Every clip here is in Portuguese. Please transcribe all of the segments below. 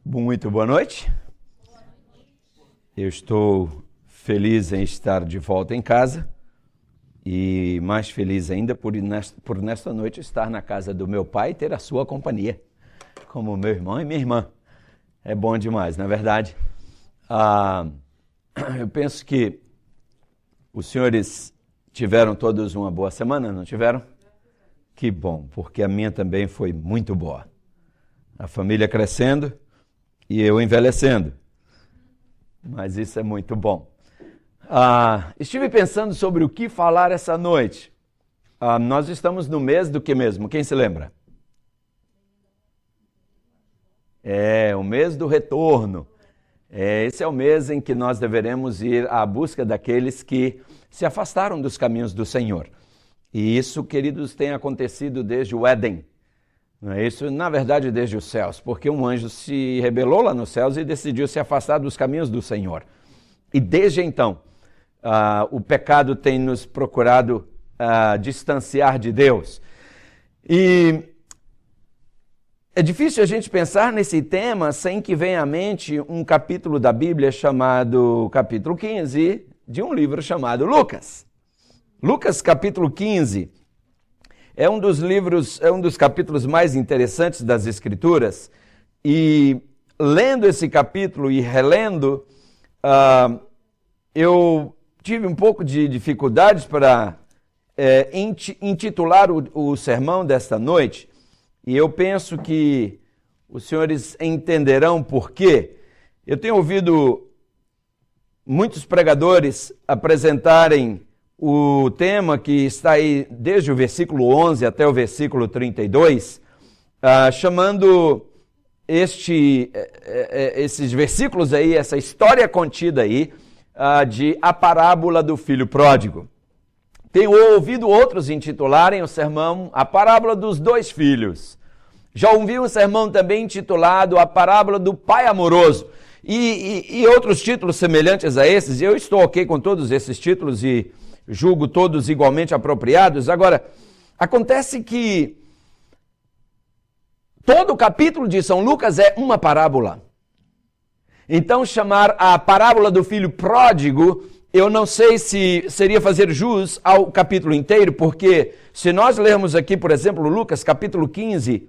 Muito boa noite. Eu estou feliz em estar de volta em casa e mais feliz ainda por nesta noite estar na casa do meu pai e ter a sua companhia, como meu irmão e minha irmã. É bom demais, não é verdade? Eu penso que os senhores tiveram todos uma boa semana, não tiveram? Que bom, porque a minha também foi muito boa. A família crescendo e eu envelhecendo. Mas isso é muito bom. Estive pensando sobre o que falar essa noite. Nós estamos no mês do que mesmo? Quem se lembra? É o mês do retorno. Esse é o mês em que nós deveremos ir à busca daqueles que se afastaram dos caminhos do Senhor. E isso, queridos, tem acontecido desde o Éden. Não é isso? Na verdade, desde os céus, porque um anjo se rebelou lá nos céus e decidiu se afastar dos caminhos do Senhor. E desde então, o pecado tem nos procurado distanciar de Deus. E é difícil a gente pensar nesse tema sem que venha à mente um capítulo da Bíblia chamado capítulo 15, de um livro chamado Lucas. Lucas capítulo 15 é um dos capítulos mais interessantes das Escrituras, e lendo esse capítulo e relendo, eu tive um pouco de dificuldades para intitular o sermão desta noite, e eu penso que os senhores entenderão por quê. Eu tenho ouvido muitos pregadores apresentarem o tema que está aí desde o versículo 11 até o versículo 32, chamando esses versículos aí, essa história contida aí, de a parábola do filho pródigo. Tenho ouvido outros intitularem o sermão a parábola dos dois filhos. Já ouvi um sermão também intitulado a parábola do pai amoroso. E outros títulos semelhantes a esses. Eu estou ok com todos esses títulos e julgo todos igualmente apropriados. Agora, acontece que todo o capítulo de São Lucas é uma parábola. Então, chamar a parábola do filho pródigo, eu não sei se seria fazer jus ao capítulo inteiro, porque se nós lermos aqui, por exemplo, Lucas capítulo 15,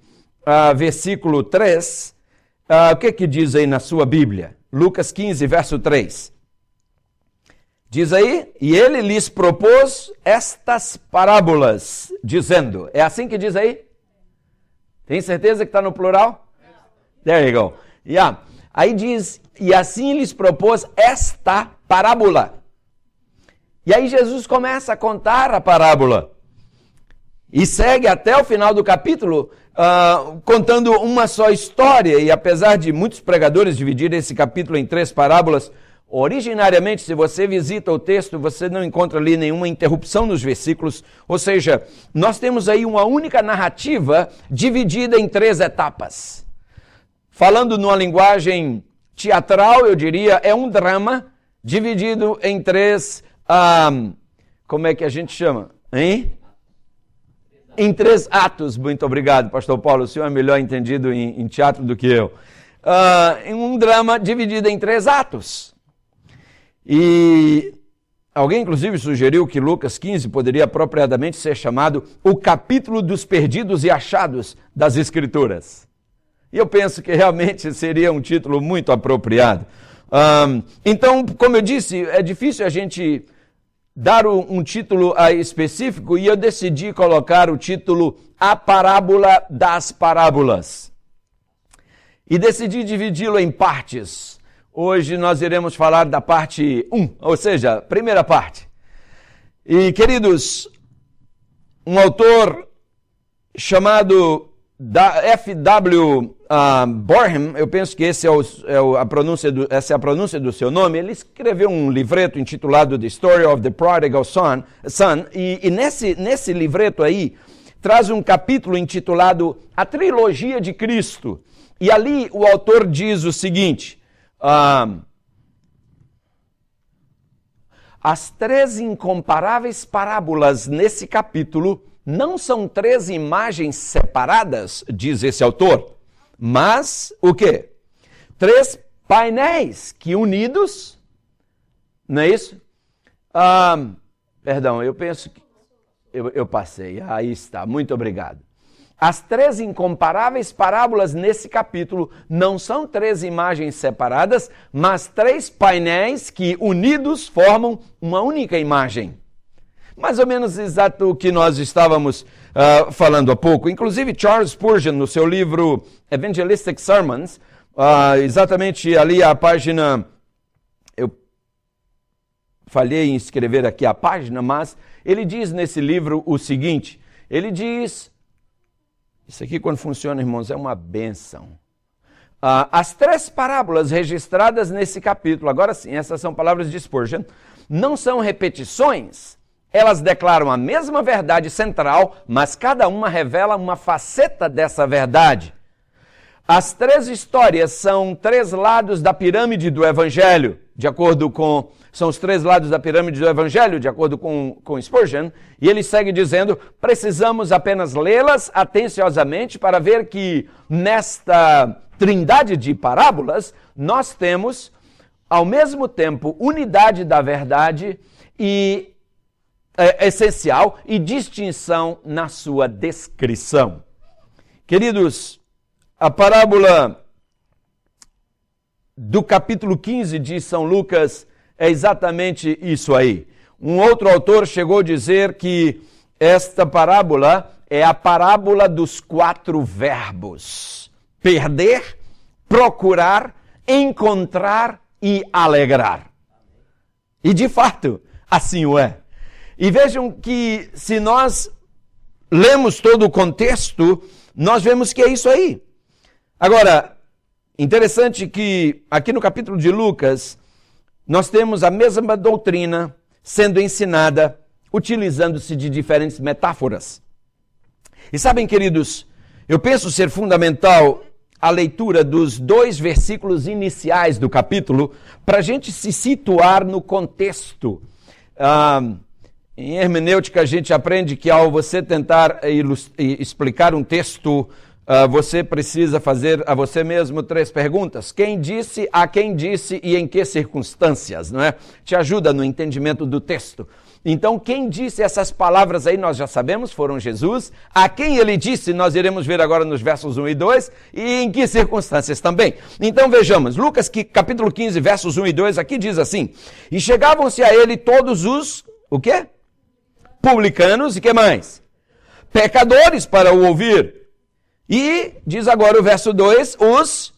versículo 3, o que diz aí na sua Bíblia? Lucas 15, verso 3. Diz aí, e ele lhes propôs estas parábolas, dizendo, é assim que diz aí? Tem certeza que está no plural? There you go. Yeah. Aí diz, e assim lhes propôs esta parábola. E aí Jesus começa a contar a parábola. E segue até o final do capítulo, contando uma só história. E apesar de muitos pregadores dividirem esse capítulo em 3 parábolas, originariamente, se você visita o texto, você não encontra ali nenhuma interrupção nos versículos. Ou seja, nós temos aí uma única narrativa dividida em 3 etapas. Falando numa linguagem teatral, eu diria, é um drama dividido em 3, como é que a gente chama? Hein? Em 3 atos. Muito obrigado, pastor Paulo, o senhor é melhor entendido em teatro do que eu. Em um drama dividido em 3 atos. E alguém, inclusive, sugeriu que Lucas 15 poderia apropriadamente ser chamado o capítulo dos perdidos e achados das Escrituras. E eu penso que realmente seria um título muito apropriado. Então, como eu disse, é difícil a gente dar um título específico, e eu decidi colocar o título A Parábola das Parábolas. E decidi dividi-lo em partes. Hoje nós iremos falar da parte 1, ou seja, primeira parte. E, queridos, um autor chamado F.W. Boreham, eu penso que essa é a pronúncia do seu nome, ele escreveu um livreto intitulado The Story of the Prodigal Son, e nesse livreto aí traz um capítulo intitulado A Trilogia de Cristo. E ali o autor diz o seguinte: as 3 incomparáveis parábolas nesse capítulo não são 3 imagens separadas, diz esse autor, mas o quê? 3 painéis que unidos, não é isso? Perdão, eu penso que eu passei, aí está, muito obrigado. As 3 incomparáveis parábolas nesse capítulo não são 3 imagens separadas, mas 3 painéis que unidos formam uma única imagem. Mais ou menos exato o que nós estávamos falando há pouco. Inclusive Charles Spurgeon, no seu livro Evangelistic Sermons, exatamente ali a página, eu falhei em escrever aqui a página, mas ele diz nesse livro o seguinte, ele diz, isso aqui quando funciona, irmãos, é uma bênção. As 3 parábolas registradas nesse capítulo, agora sim, essas são palavras de Spurgeon, não são repetições, elas declaram a mesma verdade central, mas cada uma revela uma faceta dessa verdade. As 3 histórias são 3 lados da pirâmide do Evangelho, são os 3 lados da pirâmide do Evangelho, de acordo com Spurgeon, e ele segue dizendo, precisamos apenas lê-las atenciosamente para ver que nesta trindade de parábolas, nós temos, ao mesmo tempo, unidade da verdade e essencial e distinção na sua descrição. Queridos, a parábola do capítulo 15 de São Lucas é exatamente isso aí. Um outro autor chegou a dizer que esta parábola é a parábola dos 4 verbos. Perder, procurar, encontrar e alegrar. E de fato, assim o é. E vejam que se nós lemos todo o contexto, nós vemos que é isso aí. Agora, interessante que aqui no capítulo de Lucas, nós temos a mesma doutrina sendo ensinada, utilizando-se de diferentes metáforas. E sabem, queridos, eu penso ser fundamental a leitura dos 2 versículos iniciais do capítulo para a gente se situar no contexto. Em hermenêutica a gente aprende que ao você tentar explicar um texto, você precisa fazer a você mesmo 3 perguntas. Quem disse, a quem disse e em que circunstâncias, não é? Te ajuda no entendimento do texto. Então, quem disse essas palavras aí, nós já sabemos, foram Jesus. A quem ele disse, nós iremos ver agora nos versos 1 e 2. E em que circunstâncias também. Então, vejamos. Lucas, capítulo 15, versos 1 e 2, aqui diz assim. E chegavam-se a ele todos os, o quê? Publicanos e que mais? Pecadores para o ouvir. E, diz agora o verso 2, os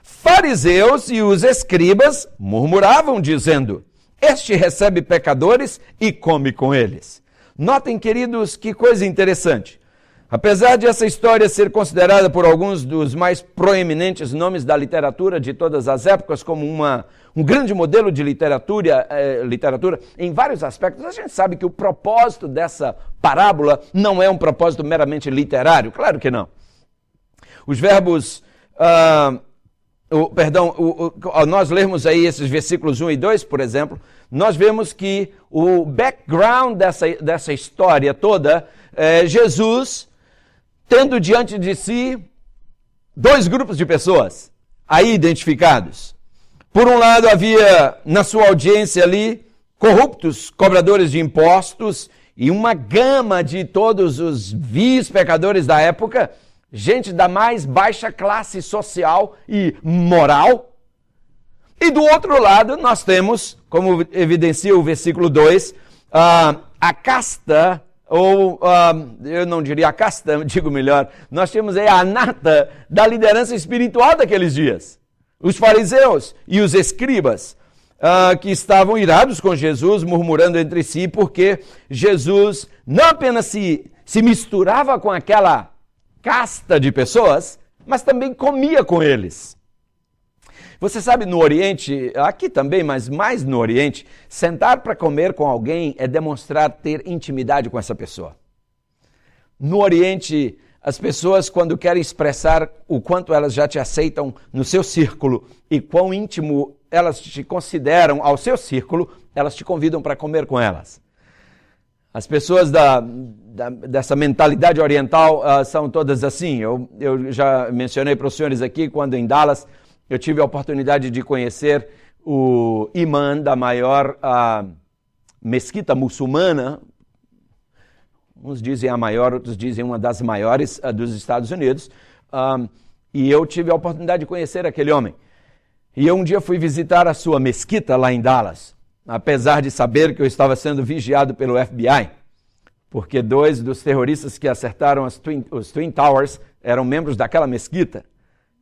fariseus e os escribas murmuravam, dizendo, este recebe pecadores e come com eles. Notem, queridos, que coisa interessante. Apesar de essa história ser considerada por alguns dos mais proeminentes nomes da literatura de todas as épocas como um grande modelo de literatura em vários aspectos, a gente sabe que o propósito dessa parábola não é um propósito meramente literário. Claro que não. Os verbos, ao nós lermos aí esses versículos 1 e 2, por exemplo, nós vemos que o background dessa história toda é Jesus tendo diante de si 2 grupos de pessoas aí identificados. Por um lado, havia na sua audiência ali corruptos, cobradores de impostos e uma gama de todos os vis pecadores da época, gente da mais baixa classe social e moral. E do outro lado, nós temos, como evidencia o versículo 2, a casta, ou eu não diria a casta, eu digo melhor, nós temos aí a nata da liderança espiritual daqueles dias. Os fariseus e os escribas, que estavam irados com Jesus, murmurando entre si, porque Jesus não apenas se misturava com aquela casta de pessoas, mas também comia com eles. Você sabe, no Oriente, aqui também, mas mais no Oriente, sentar para comer com alguém é demonstrar ter intimidade com essa pessoa. No Oriente, as pessoas, quando querem expressar o quanto elas já te aceitam no seu círculo e quão íntimo elas te consideram ao seu círculo, elas te convidam para comer com elas. As pessoas dessa mentalidade oriental são todas assim. Eu já mencionei para os senhores aqui, quando em Dallas, eu tive a oportunidade de conhecer o imã da maior mesquita muçulmana. Uns dizem a maior, outros dizem uma das maiores dos Estados Unidos. E eu tive a oportunidade de conhecer aquele homem. E eu um dia fui visitar a sua mesquita lá em Dallas, apesar de saber que eu estava sendo vigiado pelo FBI, porque 2 dos terroristas que acertaram os Twin Towers eram membros daquela mesquita.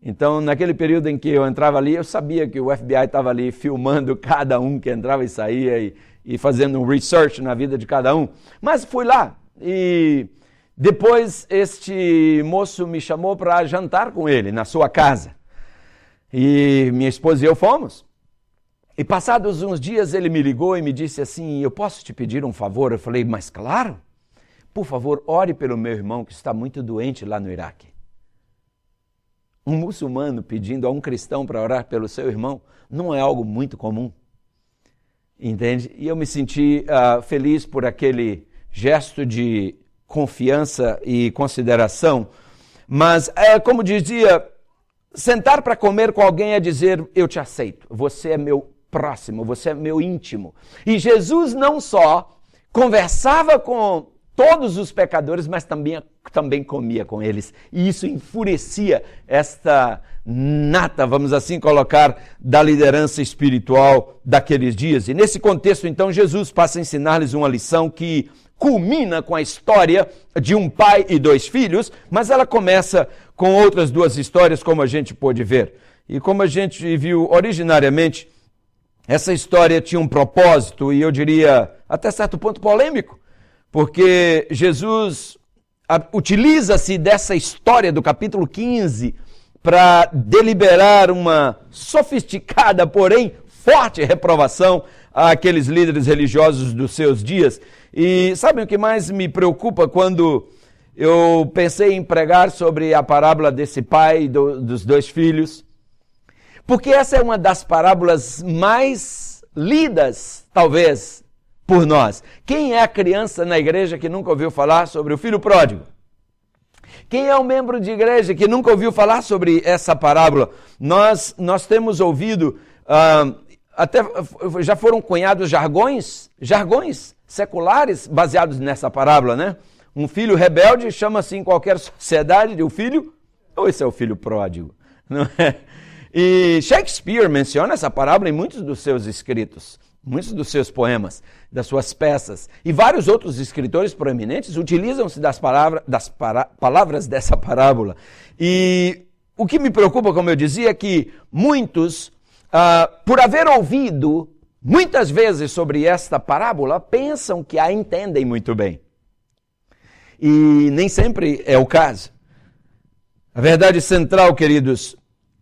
Então, naquele período em que eu entrava ali, eu sabia que o FBI estava ali filmando cada um que entrava e saía e fazendo um research na vida de cada um. Mas fui lá e depois este moço me chamou para jantar com ele na sua casa. E minha esposa e eu fomos. E passados uns dias ele me ligou e me disse assim: eu posso te pedir um favor? Eu falei: mas claro. Por favor, ore pelo meu irmão que está muito doente lá no Iraque. Um muçulmano pedindo a um cristão para orar pelo seu irmão não é algo muito comum. Entende? E eu me senti feliz por aquele gesto de confiança e consideração. Mas, como dizia, sentar para comer com alguém é dizer: eu te aceito, você é meu próximo, você é meu íntimo. E Jesus não só conversava com todos os pecadores, mas também comia com eles. E isso enfurecia esta nata, vamos assim colocar, da liderança espiritual daqueles dias. E nesse contexto, então, Jesus passa a ensinar-lhes uma lição que culmina com a história de um pai e 2 filhos, mas ela começa com outras 2 histórias, como a gente pôde ver. E como a gente viu originariamente, essa história tinha um propósito, e eu diria, até certo ponto, polêmico, porque Jesus utiliza-se dessa história do capítulo 15 para deliberar uma sofisticada, porém forte reprovação àqueles líderes religiosos dos seus dias. E sabem o que mais me preocupa quando eu pensei em pregar sobre a parábola desse pai e dos 2 filhos? Porque essa é uma das parábolas mais lidas, talvez, por nós. Quem é a criança na igreja que nunca ouviu falar sobre o filho pródigo? Quem é o membro de igreja que nunca ouviu falar sobre essa parábola? Nós temos ouvido, até já foram cunhados jargões seculares baseados nessa parábola, né? Um filho rebelde chama-se em qualquer sociedade de um filho, ou esse é o filho pródigo, não é? E Shakespeare menciona essa parábola em muitos dos seus escritos, muitos dos seus poemas, das suas peças. E vários outros escritores proeminentes utilizam-se das palavras dessa parábola. E o que me preocupa, como eu dizia, é que muitos, por haver ouvido muitas vezes sobre esta parábola, pensam que a entendem muito bem. E nem sempre é o caso. A verdade central, queridos,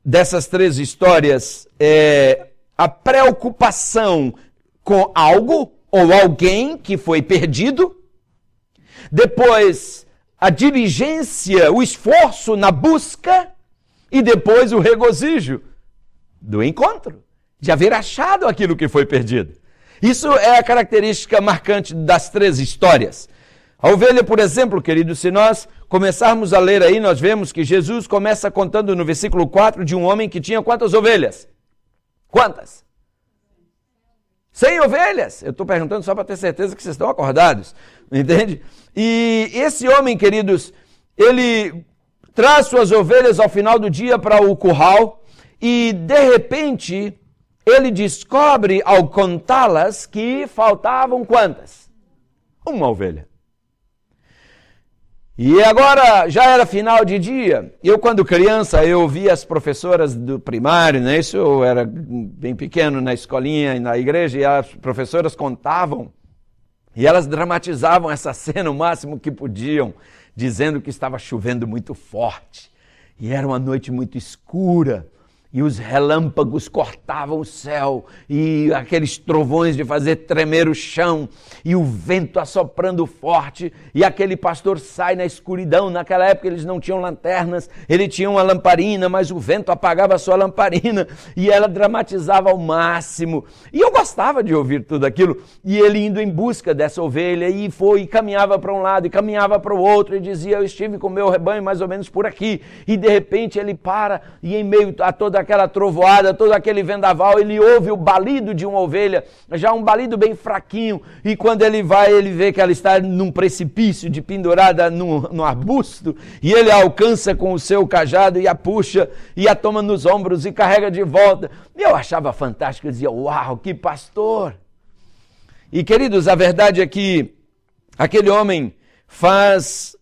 dessas 3 histórias é a preocupação com algo ou alguém que foi perdido. Depois, a diligência, o esforço na busca. E depois, o regozijo do encontro, de haver achado aquilo que foi perdido. Isso é a característica marcante das 3 histórias. A ovelha, por exemplo, queridos, se nós começarmos a ler aí, nós vemos que Jesus começa contando no versículo 4 de um homem que tinha quantas ovelhas? Quantas? 100 ovelhas. Eu estou perguntando só para ter certeza que vocês estão acordados, entende? E esse homem, queridos, ele traz suas ovelhas ao final do dia para o curral e, de repente, ele descobre, ao contá-las, que faltavam quantas? Uma ovelha. E agora já era final de dia. Eu, quando criança, eu ouvia as professoras do primário, né? Isso eu era bem pequeno na escolinha e na igreja, e as professoras contavam. E elas dramatizavam essa cena o máximo que podiam, dizendo que estava chovendo muito forte. E era uma noite muito escura. e os relâmpagos cortavam o céu, e aqueles trovões de fazer tremer o chão, e o vento assoprando forte, e aquele pastor sai na escuridão. Naquela época eles não tinham lanternas, ele tinha uma lamparina, mas o vento apagava a sua lamparina, e ela dramatizava ao máximo. E eu gostava de ouvir tudo aquilo, e ele indo em busca dessa ovelha, e foi, e caminhava para um lado, e caminhava para o outro, e dizia, eu estive com o meu rebanho mais ou menos por aqui, e de repente ele para, e em meio a toda aquela trovoada, todo aquele vendaval, ele ouve o balido de uma ovelha, já um balido bem fraquinho, e quando ele vai, ele vê que ela está num precipício, de pendurada no arbusto, e ele a alcança com o seu cajado e a puxa, e a toma nos ombros e carrega de volta. E eu achava fantástico, eu dizia, uau, que pastor! E queridos, a verdade é que aquele homem faz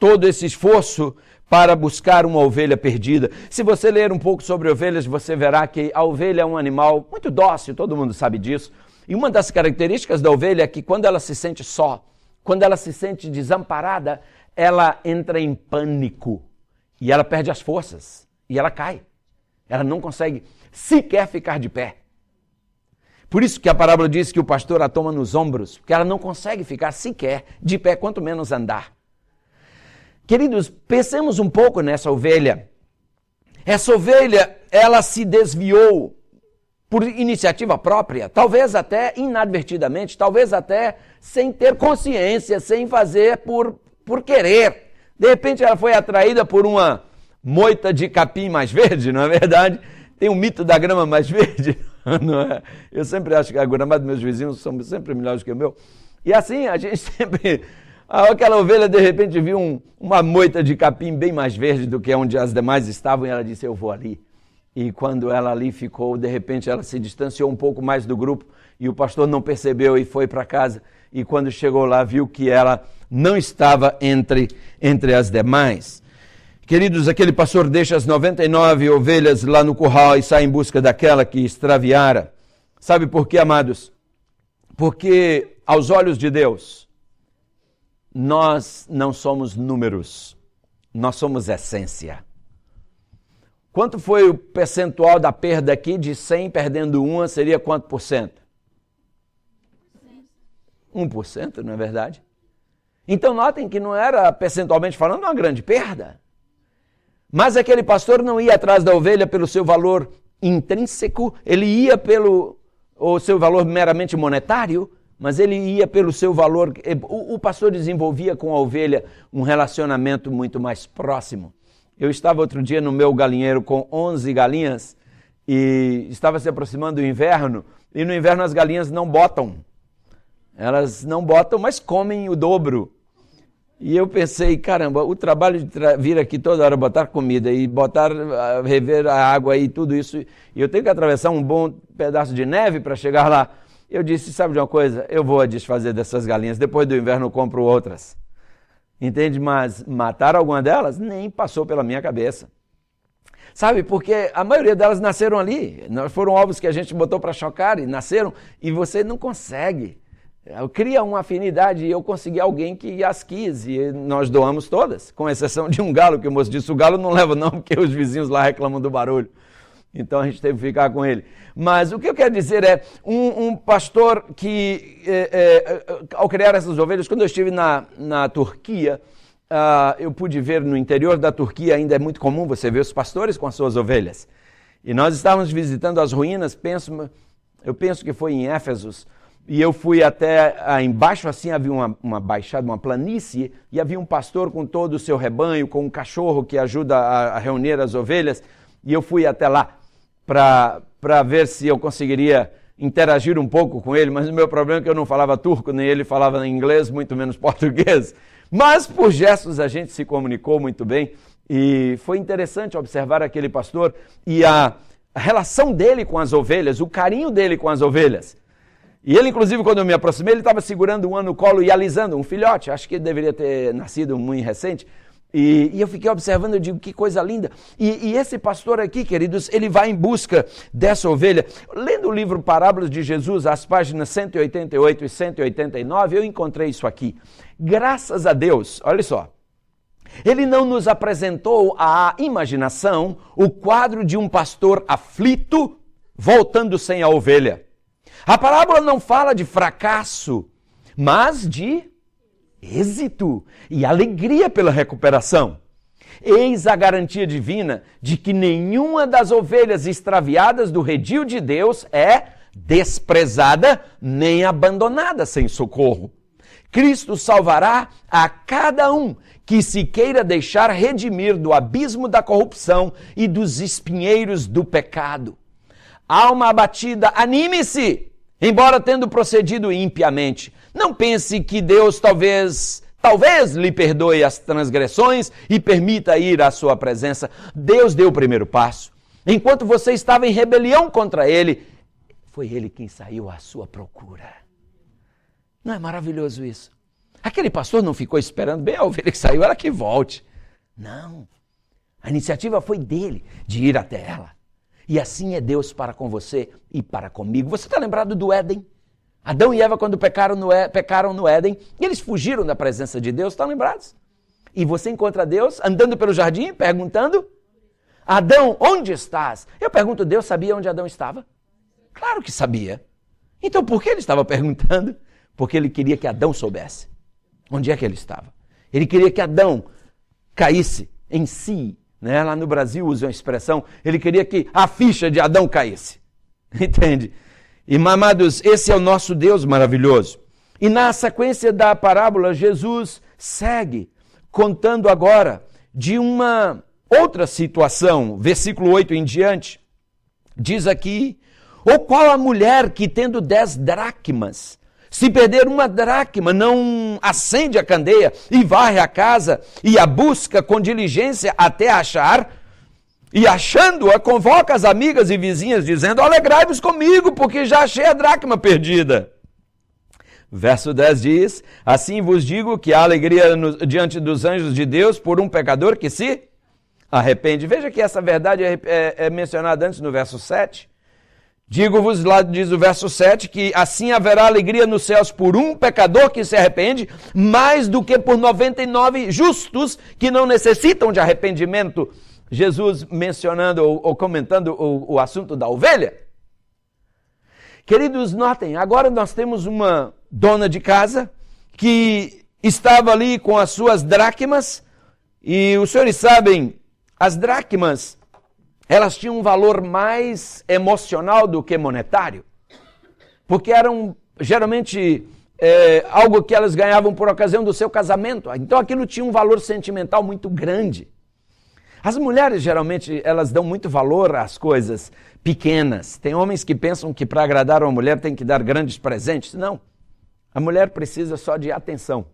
todo esse esforço para buscar uma ovelha perdida. Se você ler um pouco sobre ovelhas, você verá que a ovelha é um animal muito dócil, todo mundo sabe disso. E uma das características da ovelha é que quando ela se sente só, quando ela se sente desamparada, ela entra em pânico e ela perde as forças e ela cai. Ela não consegue sequer ficar de pé. Por isso que a parábola diz que o pastor a toma nos ombros, porque ela não consegue ficar sequer de pé, quanto menos andar. Queridos, pensemos um pouco nessa ovelha. Essa ovelha, ela se desviou por iniciativa própria, talvez até inadvertidamente, talvez até sem ter consciência, sem fazer por querer. De repente ela foi atraída por uma moita de capim mais verde, não é verdade? Tem um mito da grama mais verde, não é? Eu sempre acho que a grama dos meus vizinhos são sempre melhores que o meu. E assim, a gente sempre... Aquela ovelha, de repente, viu uma moita de capim bem mais verde do que onde as demais estavam, e ela disse, eu vou ali. E quando ela ali ficou, de repente, ela se distanciou um pouco mais do grupo, e o pastor não percebeu e foi para casa. E quando chegou lá, viu que ela não estava entre as demais. Queridos, aquele pastor deixa as 99 ovelhas lá no curral e sai em busca daquela que extraviara. Sabe por quê, amados? Porque, aos olhos de Deus, nós não somos números, nós somos essência. Quanto foi o percentual da perda aqui? De 100 perdendo uma, seria quanto por cento? 1%, não é verdade? Então notem que não era, percentualmente falando, uma grande perda. Mas aquele pastor não ia atrás da ovelha pelo seu valor intrínseco, ele ia pelo seu valor meramente monetário, mas ele ia pelo seu valor. O pastor desenvolvia com a ovelha um relacionamento muito mais próximo. Eu estava outro dia no meu galinheiro com 11 galinhas e estava se aproximando do inverno, e no inverno as galinhas não botam. Elas não botam, mas comem o dobro. E eu pensei, caramba, o trabalho de vir aqui toda hora botar comida e botar, rever a água e tudo isso, e eu tenho que atravessar um bom pedaço de neve para chegar lá. Eu disse, sabe de uma coisa? Eu vou desfazer dessas galinhas, depois do inverno eu compro outras. Entende? Mas matar alguma delas nem passou pela minha cabeça. Sabe, porque a maioria delas nasceram ali. Foram ovos que a gente botou para chocar e nasceram, e você não consegue. Cria uma afinidade, e eu consegui alguém que as quis, e nós doamos todas, com exceção de um galo, que o moço disse, o galo não leva não, porque os vizinhos lá reclamam do barulho. Então a gente teve que ficar com ele. Mas o que eu quero dizer é, um pastor que, ao criar essas ovelhas, quando eu estive na Turquia, eu pude ver no interior da Turquia, ainda é muito comum você ver os pastores com as suas ovelhas. E nós estávamos visitando as ruínas, eu penso que foi em Éfesos, e eu fui até embaixo, assim havia uma baixada, uma planície, e havia um pastor com todo o seu rebanho, com um cachorro que ajuda a reunir as ovelhas, e eu fui até lá para ver se eu conseguiria interagir um pouco com ele, mas o meu problema é que eu não falava turco, nem ele falava inglês, muito menos português. Mas por gestos a gente se comunicou muito bem, e foi interessante observar aquele pastor e a relação dele com as ovelhas, o carinho dele com as ovelhas. E ele, inclusive, quando eu me aproximei, ele estava segurando um no colo e alisando um filhote, acho que ele deveria ter nascido muito recente. E eu fiquei observando, eu digo, que coisa linda. E esse pastor aqui, queridos, ele vai em busca dessa ovelha. Lendo o livro Parábolas de Jesus, as páginas 188 e 189, eu encontrei isso aqui. Graças a Deus, olha só, Ele não nos apresentou à imaginação o quadro de um pastor aflito voltando sem a ovelha. A parábola não fala de fracasso, mas de êxito e alegria pela recuperação. Eis a garantia divina de que nenhuma das ovelhas extraviadas do redil de Deus é desprezada nem abandonada sem socorro. Cristo salvará a cada um que se queira deixar redimir do abismo da corrupção e dos espinheiros do pecado. Alma abatida, anime-se, embora tendo procedido impiamente. Não pense que Deus talvez lhe perdoe as transgressões e permita ir à sua presença. Deus deu o primeiro passo. Enquanto você estava em rebelião contra Ele, foi Ele quem saiu à sua procura. Não é maravilhoso isso? Aquele pastor não ficou esperando bem a ovelha que saiu, ela que volte. Não. A iniciativa foi dele, de ir até ela. E assim é Deus para com você e para comigo. Você está lembrado do Éden? Adão e Eva, quando pecaram no Éden, eles fugiram da presença de Deus, estão lembrados? E você encontra Deus andando pelo jardim, perguntando: Adão, onde estás? Eu pergunto, Deus sabia onde Adão estava? Claro que sabia. Então por que ele estava perguntando? Porque ele queria que Adão soubesse onde é que ele estava. Ele queria que Adão caísse em si. Né? Lá no Brasil usam a expressão, ele queria que a ficha de Adão caísse. Entende? E, amados, esse é o nosso Deus maravilhoso. E na sequência da parábola, Jesus segue contando agora de uma outra situação. Versículo 8 em diante, diz aqui: ou qual a mulher que tendo 10 dracmas, se perder uma dracma, não acende a candeia e varre a casa e a busca com diligência até achar, e achando-a, convoca as amigas e vizinhas, dizendo: alegrai-vos comigo, porque já achei a dracma perdida. Verso 10 diz: assim vos digo que há alegria diante dos anjos de Deus por um pecador que se arrepende. Veja que essa verdade é mencionada antes no verso 7. Digo-vos, lá diz o verso 7, que assim haverá alegria nos céus por um pecador que se arrepende, mais do que por 99 justos que não necessitam de arrependimento. Jesus mencionando ou comentando o assunto da ovelha. Queridos, notem, agora nós temos uma dona de casa que estava ali com as suas dracmas, e os senhores sabem, as dracmas, elas tinham um valor mais emocional do que monetário, porque eram geralmente algo que elas ganhavam por ocasião do seu casamento. Então aquilo tinha um valor sentimental muito grande. As mulheres geralmente elas dão muito valor às coisas pequenas. Tem homens que pensam que para agradar uma mulher tem que dar grandes presentes. Não, a mulher precisa só de atenção.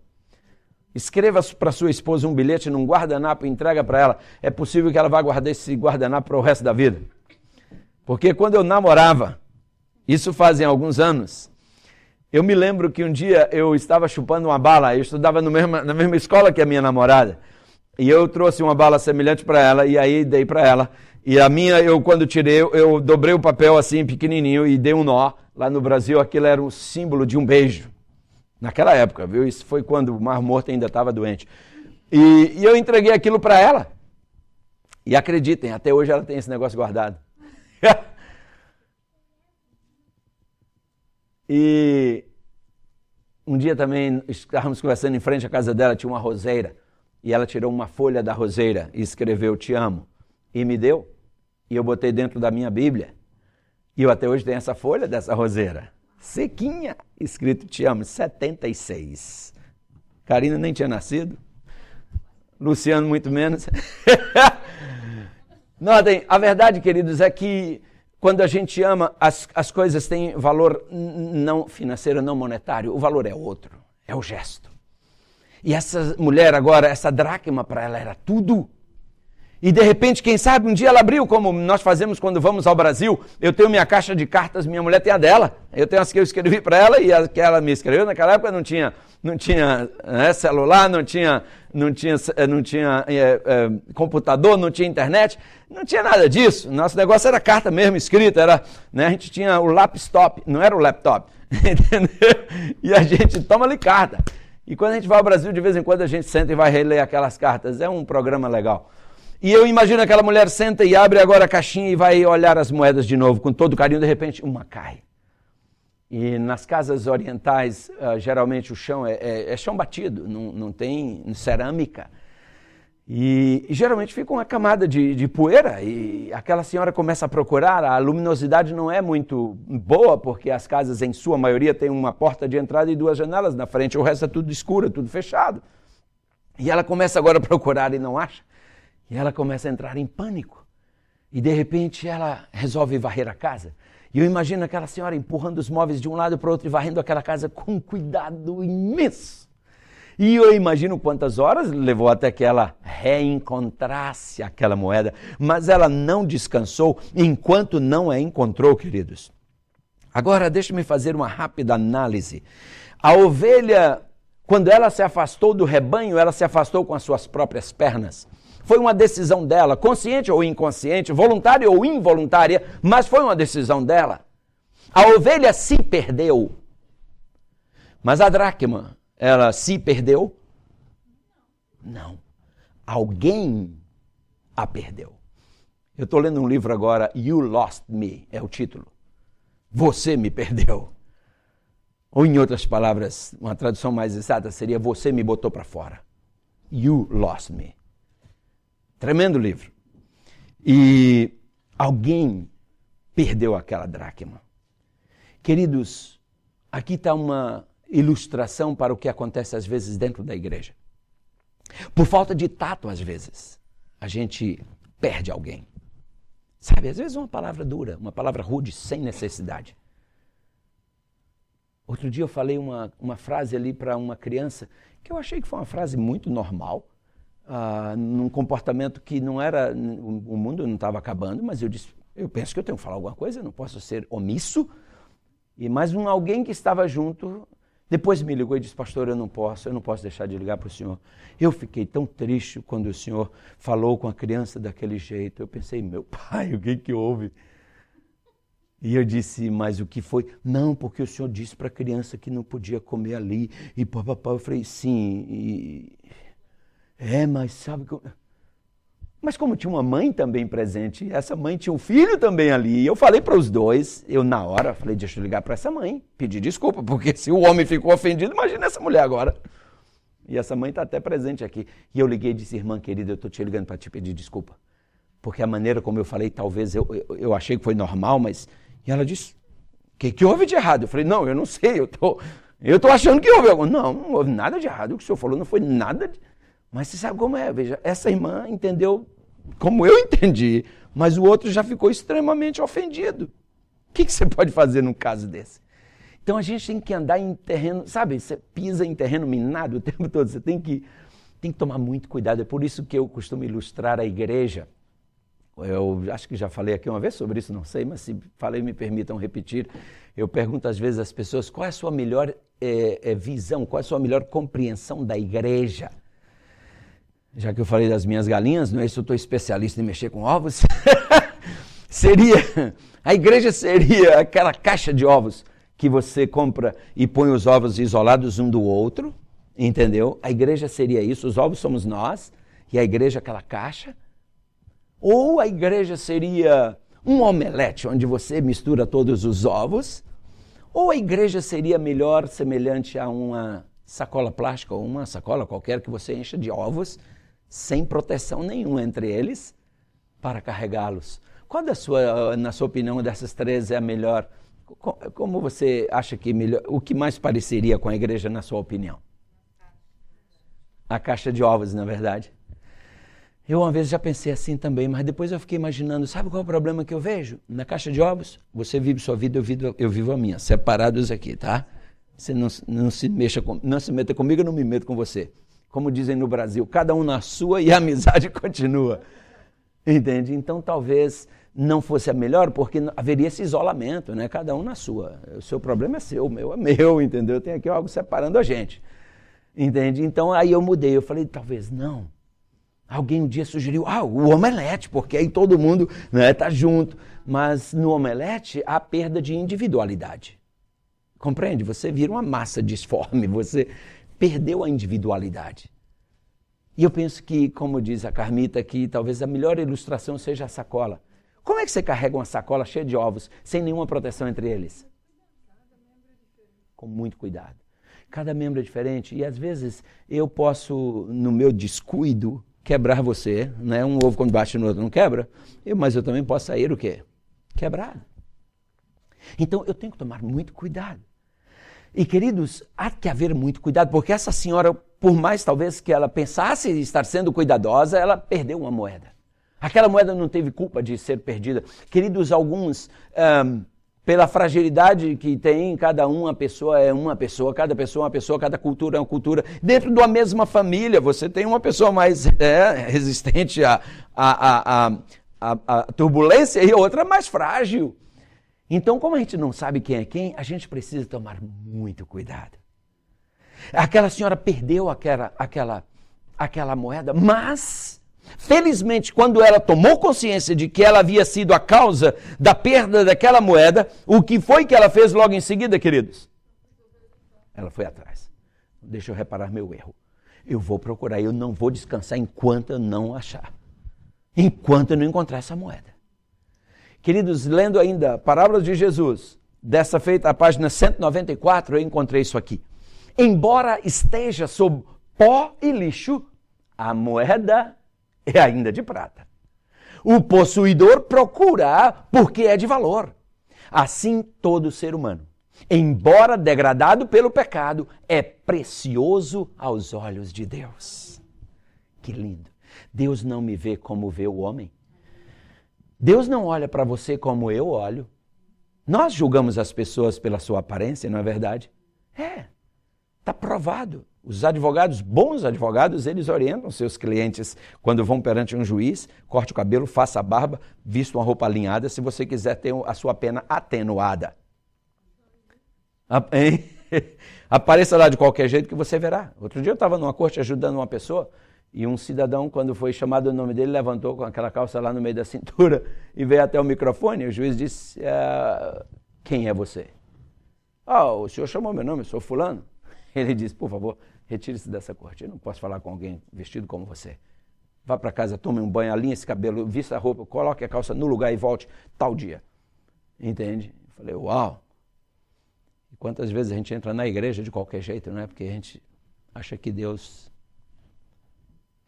Escreva para sua esposa um bilhete num guardanapo e entrega para ela. É possível que ela vá guardar esse guardanapo para o resto da vida. Porque quando eu namorava, isso fazem alguns anos, eu me lembro que um dia eu estava chupando uma bala. Eu estudava na mesma escola que a minha namorada. E eu trouxe uma bala semelhante para ela e aí dei para ela. E a minha, quando tirei, eu dobrei o papel assim pequenininho e dei um nó. Lá no Brasil aquilo era um símbolo de um beijo. Naquela época, viu? Isso foi quando o Mar Morto ainda estava doente. E eu entreguei aquilo para ela. E acreditem, até hoje ela tem esse negócio guardado. E um dia também estávamos conversando em frente à casa dela, tinha uma roseira. E ela tirou uma folha da roseira e escreveu: te amo. E me deu. E eu botei dentro da minha Bíblia. E eu até hoje tenho essa folha dessa roseira. Sequinha, escrito te amo, 76. Karina nem tinha nascido. Luciano muito menos. Notem, a verdade, queridos, é que quando a gente ama, as coisas têm valor não financeiro, não monetário. O valor é outro, é o gesto. E essa mulher agora, essa dracma para ela era tudo. E de repente, quem sabe, um dia ela abriu, como nós fazemos quando vamos ao Brasil. Eu tenho minha caixa de cartas, minha mulher tem a dela. Eu tenho as que eu escrevi para ela e as que ela me escreveu. Naquela época não tinha celular, não tinha computador, não tinha internet, não tinha nada disso. Nosso negócio era carta mesmo, escrita. Era, né, a gente tinha o laptop, não era o laptop. Entendeu? E a gente toma ali carta. E quando a gente vai ao Brasil, de vez em quando a gente senta e vai reler aquelas cartas. É um programa legal. E eu imagino aquela mulher senta e abre agora a caixinha e vai olhar as moedas de novo, com todo carinho, de repente uma cai. E nas casas orientais, geralmente o chão é chão batido, não tem cerâmica. E geralmente fica uma camada de poeira e aquela senhora começa a procurar. A luminosidade não é muito boa, porque as casas, em sua maioria, têm uma porta de entrada e 2 janelas na frente. O resto é tudo escuro, tudo fechado. E ela começa agora a procurar e não acha. E ela começa a entrar em pânico. E de repente ela resolve varrer a casa. E eu imagino aquela senhora empurrando os móveis de um lado para o outro e varrendo aquela casa com um cuidado imenso. E eu imagino quantas horas levou até que ela reencontrasse aquela moeda. Mas ela não descansou enquanto não a encontrou, queridos. Agora, deixe-me fazer uma rápida análise. A ovelha, quando ela se afastou do rebanho, ela se afastou com as suas próprias pernas. Foi uma decisão dela, consciente ou inconsciente, voluntária ou involuntária, mas foi uma decisão dela. A ovelha se perdeu. Mas a dracma, ela se perdeu? Não. Alguém a perdeu. Eu estou lendo um livro agora, You Lost Me, é o título. Você me perdeu. Ou em outras palavras, uma tradução mais exata seria você me botou para fora. You Lost Me. Tremendo livro. E alguém perdeu aquela dracma. Queridos, aqui está uma ilustração para o que acontece às vezes dentro da igreja. Por falta de tato, às vezes, a gente perde alguém. Sabe, às vezes uma palavra dura, uma palavra rude, sem necessidade. Outro dia eu falei uma frase ali para uma criança que eu achei que foi uma frase muito normal, num comportamento que não era, o mundo não estava acabando, mas eu disse, eu penso que eu tenho que falar alguma coisa, eu não posso ser omisso. E mais alguém que estava junto, depois me ligou e disse, pastor, eu não posso deixar de ligar para o senhor. Eu fiquei tão triste quando o senhor falou com a criança daquele jeito. Eu pensei, meu pai, o que houve? E eu disse, mas o que foi? Não, porque o senhor disse para a criança que não podia comer ali. E papapá, eu falei, sim, mas sabe que... Mas como tinha uma mãe também presente, essa mãe tinha um filho também ali, e eu falei para os dois, eu na hora falei, deixa eu ligar para essa mãe, pedir desculpa, porque se o homem ficou ofendido, imagina essa mulher agora. E essa mãe está até presente aqui. E eu liguei e disse, irmã querida, eu estou te ligando para te pedir desculpa. Porque a maneira como eu falei, talvez eu achei que foi normal, mas... E ela disse, o que houve de errado? Eu falei, não, eu não sei, eu tô achando que houve algo. Não houve nada de errado, o que o senhor falou não foi nada de... Mas você sabe como é, veja, essa irmã entendeu como eu entendi, mas o outro já ficou extremamente ofendido. O que você pode fazer num caso desse? Então a gente tem que andar em terreno, sabe, você pisa em terreno minado o tempo todo, você tem que tomar muito cuidado, é por isso que eu costumo ilustrar a igreja. Eu acho que já falei aqui uma vez sobre isso, não sei, mas se falei, me permitam repetir. Eu pergunto às vezes às pessoas, qual é a sua melhor visão, qual é a sua melhor compreensão da igreja? Já que eu falei das minhas galinhas, não é isso, eu estou especialista em mexer com ovos. A igreja seria aquela caixa de ovos que você compra e põe os ovos isolados um do outro, entendeu? A igreja seria isso, os ovos somos nós, e a igreja aquela caixa. Ou a igreja seria um omelete, onde você mistura todos os ovos. Ou a igreja seria melhor, semelhante a uma sacola plástica, ou uma sacola qualquer que você encha de ovos, sem proteção nenhuma entre eles, para carregá-los. Qual na sua opinião, dessas três é a melhor? Como você acha que melhor? O que mais pareceria com a igreja, na sua opinião? A caixa de ovos, na verdade. Eu uma vez já pensei assim também, mas depois eu fiquei imaginando, sabe qual é o problema que eu vejo? Na caixa de ovos, você vive sua vida, eu vivo a minha, separados aqui, tá? Você não se meta comigo, eu não me meto com você. Como dizem no Brasil, cada um na sua e a amizade continua. Entende? Então talvez não fosse a melhor, porque haveria esse isolamento, né? Cada um na sua. O seu problema é seu, o meu é meu, entendeu? Tem aqui algo separando a gente. Entende? Então aí eu mudei, eu falei, talvez não. Alguém um dia sugeriu, o omelete, porque aí todo mundo tá junto. Mas no omelete há perda de individualidade. Compreende? Você vira uma massa disforme, você perdeu a individualidade. E eu penso que, como diz a Carmita aqui, talvez a melhor ilustração seja a sacola. Como é que você carrega uma sacola cheia de ovos, sem nenhuma proteção entre eles? Com muito cuidado. Cada membro é diferente e às vezes eu posso, no meu descuido, quebrar você, né? Um ovo quando bate no outro não quebra, mas eu também posso sair o quê? Quebrado. Então eu tenho que tomar muito cuidado. E queridos, há que haver muito cuidado, porque essa senhora, por mais talvez que ela pensasse estar sendo cuidadosa, ela perdeu uma moeda. Aquela moeda não teve culpa de ser perdida. Queridos, alguns, pela fragilidade que tem, cada uma pessoa é uma pessoa, cada pessoa é uma pessoa, cada cultura é uma cultura. Dentro da mesma família, você tem uma pessoa mais resistente à turbulência e outra mais frágil. Então, como a gente não sabe quem é quem, a gente precisa tomar muito cuidado. Aquela senhora perdeu aquela moeda, mas, felizmente, quando ela tomou consciência de que ela havia sido a causa da perda daquela moeda, o que foi que ela fez logo em seguida, queridos? Ela foi atrás. Deixa eu reparar meu erro. Eu vou procurar, eu não vou descansar enquanto eu não achar. Enquanto eu não encontrar essa moeda. Queridos, lendo ainda Parábolas de Jesus, dessa feita a página 194, eu encontrei isso aqui. Embora esteja sob pó e lixo, a moeda é ainda de prata. O possuidor procura porque é de valor. Assim todo ser humano, embora degradado pelo pecado, é precioso aos olhos de Deus. Que lindo. Deus não me vê como vê o homem. Deus não olha para você como eu olho. Nós julgamos as pessoas pela sua aparência, não é verdade? Está provado. Os advogados, bons advogados, eles orientam seus clientes quando vão perante um juiz, corte o cabelo, faça a barba, vista uma roupa alinhada, se você quiser ter a sua pena atenuada. Apareça lá de qualquer jeito que você verá. Outro dia eu estava numa corte ajudando uma pessoa, e um cidadão, quando foi chamado o nome dele, levantou com aquela calça lá no meio da cintura e veio até o microfone. O juiz disse, quem é você? O senhor chamou meu nome, eu sou fulano. Ele disse, por favor, retire-se dessa corte. Eu não posso falar com alguém vestido como você. Vá para casa, tome um banho, alinhe esse cabelo, vista a roupa, coloque a calça no lugar e volte tal dia. Entende? Eu falei, uau! E quantas vezes a gente entra na igreja de qualquer jeito, não é? Porque a gente acha que Deus...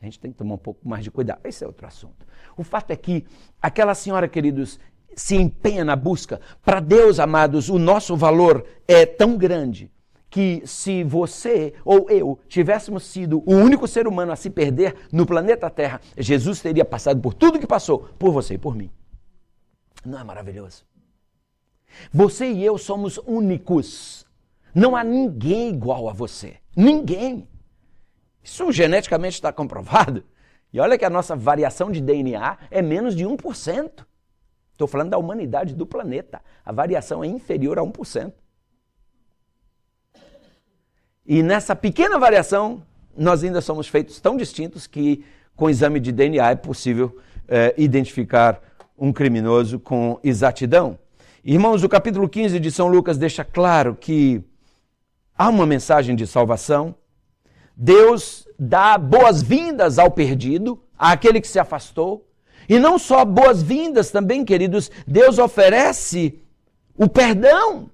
A gente tem que tomar um pouco mais de cuidado. Esse é outro assunto. O fato é que aquela senhora, queridos, se empenha na busca. Para Deus, amados, o nosso valor é tão grande que se você ou eu tivéssemos sido o único ser humano a se perder no planeta Terra, Jesus teria passado por tudo que passou, por você e por mim. Não é maravilhoso? Você e eu somos únicos. Não há ninguém igual a você. Ninguém. Isso geneticamente está comprovado. E olha que a nossa variação de DNA é menos de 1%. Estou falando da humanidade do planeta. A variação é inferior a 1%. E nessa pequena variação, nós ainda somos feitos tão distintos que com exame de DNA é possível identificar um criminoso com exatidão. Irmãos, o capítulo 15 de São Lucas deixa claro que há uma mensagem de salvação. Deus dá boas-vindas ao perdido, àquele que se afastou. E não só boas-vindas também, queridos, Deus oferece o perdão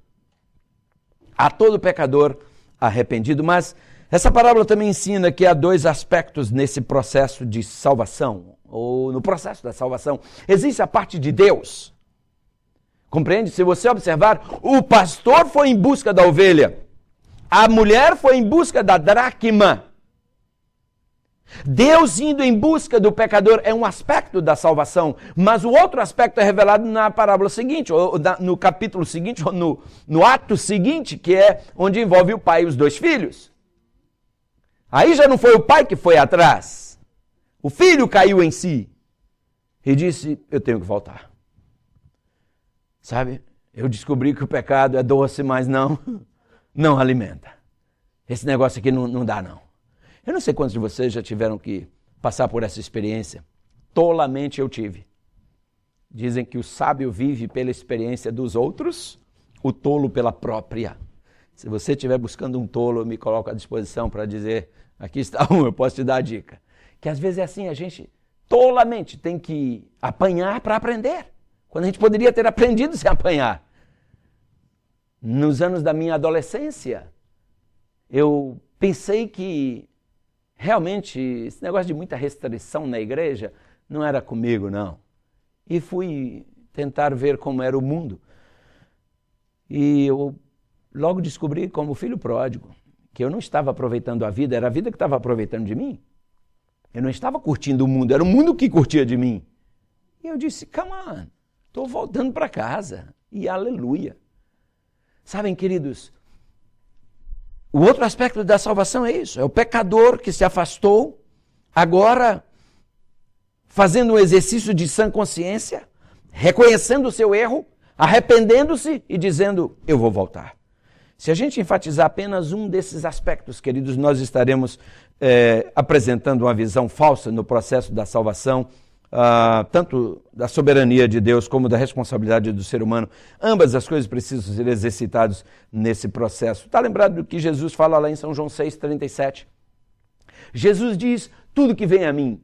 a todo pecador arrependido. Mas essa parábola também ensina que há dois aspectos nesse processo de salvação, ou no processo da salvação. Existe a parte de Deus. Compreende? Se você observar, o pastor foi em busca da ovelha. A mulher foi em busca da dracma. Deus indo em busca do pecador é um aspecto da salvação, mas o outro aspecto é revelado na parábola seguinte, ou no capítulo seguinte, ou no ato seguinte, que é onde envolve o pai e os dois filhos. Aí já não foi o pai que foi atrás. O filho caiu em si e disse, eu tenho que voltar. Sabe, eu descobri que o pecado é doce, mas não alimenta. Esse negócio aqui não dá, não. Eu não sei quantos de vocês já tiveram que passar por essa experiência. Tolamente eu tive. Dizem que o sábio vive pela experiência dos outros, o tolo pela própria. Se você estiver buscando um tolo, eu me coloco à disposição para dizer, aqui está um, eu posso te dar a dica. Que às vezes é assim, a gente tolamente tem que apanhar para aprender, quando a gente poderia ter aprendido sem apanhar. Nos anos da minha adolescência, eu pensei que realmente esse negócio de muita restrição na igreja não era comigo, não. E fui tentar ver como era o mundo. E eu logo descobri, como filho pródigo, que eu não estava aproveitando a vida, era a vida que estava aproveitando de mim. Eu não estava curtindo o mundo, era o mundo que curtia de mim. E eu disse, come on, estou voltando para casa. E aleluia. Sabem, queridos, o outro aspecto da salvação é isso. É o pecador que se afastou, agora fazendo um exercício de sã consciência, reconhecendo o seu erro, arrependendo-se e dizendo, eu vou voltar. Se a gente enfatizar apenas um desses aspectos, queridos, nós estaremos apresentando uma visão falsa no processo da salvação, tanto da soberania de Deus como da responsabilidade do ser humano. Ambas as coisas precisam ser exercitadas nesse processo. Está lembrado do que Jesus fala lá em São João 6,37? Jesus diz, tudo que vem a mim,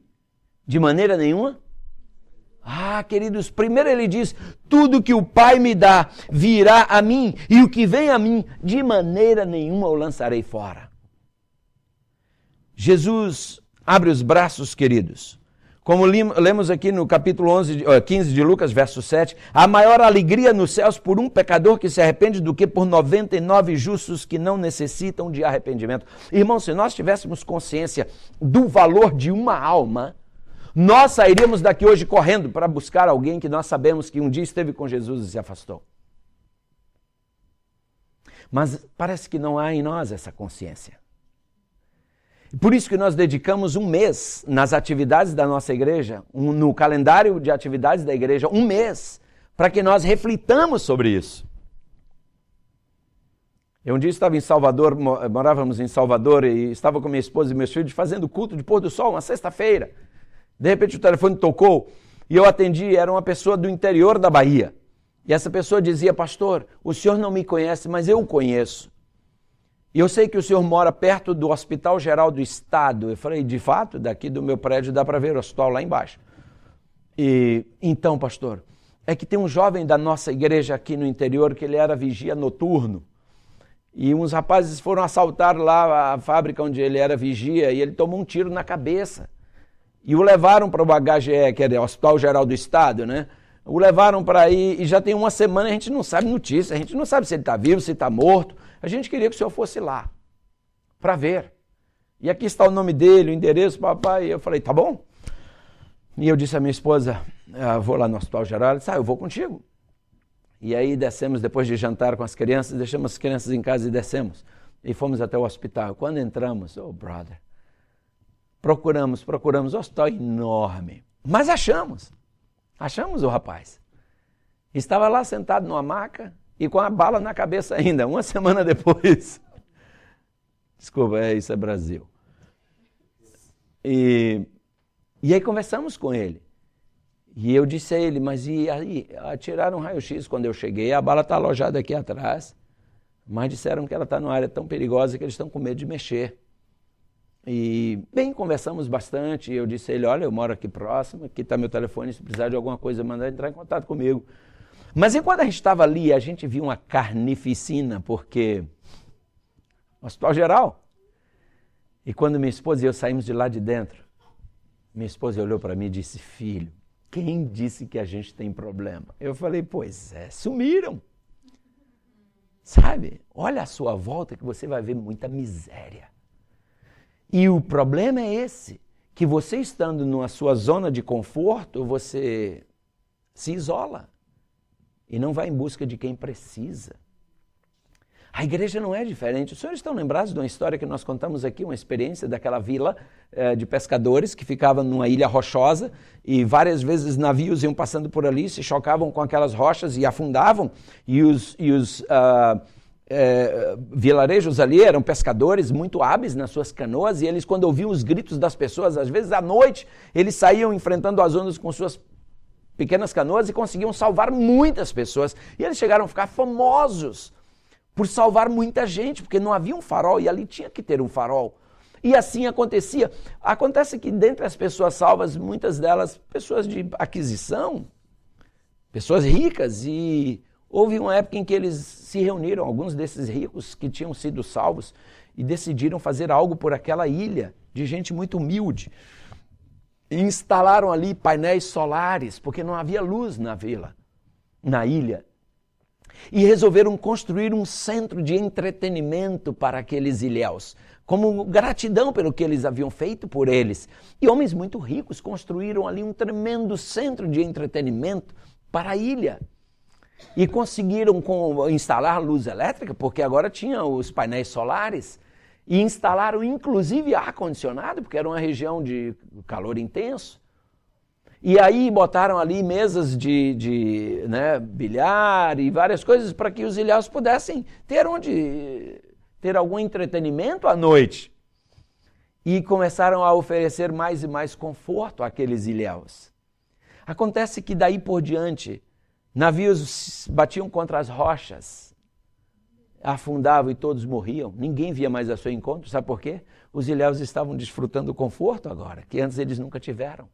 de maneira nenhuma. Queridos, primeiro ele diz, tudo que o Pai me dá virá a mim, e o que vem a mim, de maneira nenhuma o lançarei fora. Jesus abre os braços, queridos. Como lemos aqui no capítulo 15 de Lucas, verso 7, há maior alegria nos céus por um pecador que se arrepende do que por 99 justos que não necessitam de arrependimento. Irmão, se nós tivéssemos consciência do valor de uma alma, nós sairíamos daqui hoje correndo para buscar alguém que nós sabemos que um dia esteve com Jesus e se afastou. Mas parece que não há em nós essa consciência. Por isso que nós dedicamos um mês nas atividades da nossa igreja, no calendário de atividades da igreja, um mês, para que nós reflitamos sobre isso. Eu um dia estava em Salvador, morávamos em Salvador e estava com minha esposa e meus filhos fazendo culto de pôr do sol, uma sexta-feira. De repente o telefone tocou e eu atendi, era uma pessoa do interior da Bahia. E essa pessoa dizia, pastor, o senhor não me conhece, mas eu o conheço. E eu sei que o senhor mora perto do Hospital Geral do Estado. Eu falei, de fato, daqui do meu prédio dá para ver o hospital lá embaixo. E então, pastor, é que tem um jovem da nossa igreja aqui no interior que ele era vigia noturno. E uns rapazes foram assaltar lá a fábrica onde ele era vigia e ele tomou um tiro na cabeça. E o levaram para o HGE, que é o Hospital Geral do Estado, né? O levaram para aí e já tem uma semana a gente não sabe notícia, a gente não sabe se ele está vivo, se está morto. A gente queria que o senhor fosse lá, para ver. E aqui está o nome dele, o endereço, papai. E eu falei, tá bom. E eu disse à minha esposa, vou lá no Hospital Geral. Ela disse, eu vou contigo. E aí descemos, depois de jantar com as crianças, deixamos as crianças em casa e descemos. E fomos até o hospital. Quando entramos, brother, procuramos, o hospital é enorme. Mas achamos o rapaz. Estava lá sentado numa maca e com a bala na cabeça ainda, uma semana depois. Desculpa, isso é Brasil. E aí conversamos com ele. E eu disse a ele, mas e aí? Tiraram um raio-x quando eu cheguei, a bala está alojada aqui atrás, mas disseram que ela está numa área tão perigosa que eles estão com medo de mexer. E, bem, conversamos bastante, eu disse a ele, olha, eu moro aqui próximo, aqui está meu telefone, se precisar de alguma coisa, mandar entrar em contato comigo. Mas enquanto a gente estava ali, a gente viu uma carnificina, porque Hospital Geral. E quando minha esposa e eu saímos de lá de dentro, minha esposa olhou para mim e disse, filho, quem disse que a gente tem problema? Eu falei, pois é, sumiram. Sabe, olha à sua volta que você vai ver muita miséria. E o problema é esse, que você estando na sua zona de conforto, você se isola e não vai em busca de quem precisa. A igreja não é diferente. Os senhores estão lembrados de uma história que nós contamos aqui, uma experiência daquela vila de pescadores que ficava numa ilha rochosa e várias vezes navios iam passando por ali, se chocavam com aquelas rochas e afundavam e os vilarejos ali eram pescadores muito hábeis nas suas canoas e eles, quando ouviam os gritos das pessoas, às vezes à noite, eles saíam enfrentando as ondas com suas pequenas canoas e conseguiam salvar muitas pessoas. E eles chegaram a ficar famosos por salvar muita gente, porque não havia um farol e ali tinha que ter um farol. E assim acontecia. Acontece que dentre as pessoas salvas, muitas delas pessoas de aquisição, pessoas ricas, e houve uma época em que eles se reuniram, alguns desses ricos que tinham sido salvos, e decidiram fazer algo por aquela ilha de gente muito humilde. E instalaram ali painéis solares, porque não havia luz na vila, na ilha. E resolveram construir um centro de entretenimento para aqueles ilhéus, como gratidão pelo que eles haviam feito por eles. E homens muito ricos construíram ali um tremendo centro de entretenimento para a ilha. E conseguiram instalar luz elétrica, porque agora tinha os painéis solares, e instalaram inclusive ar-condicionado, porque era uma região de calor intenso. E aí botaram ali mesas de bilhar e várias coisas para que os ilhéus pudessem ter algum entretenimento à noite. E começaram a oferecer mais e mais conforto àqueles ilhéus. Acontece que daí por diante, navios batiam contra as rochas, afundavam e todos morriam. Ninguém via mais a seu encontro. Sabe por quê? Os ilhéus estavam desfrutando do conforto agora, que antes eles nunca tiveram.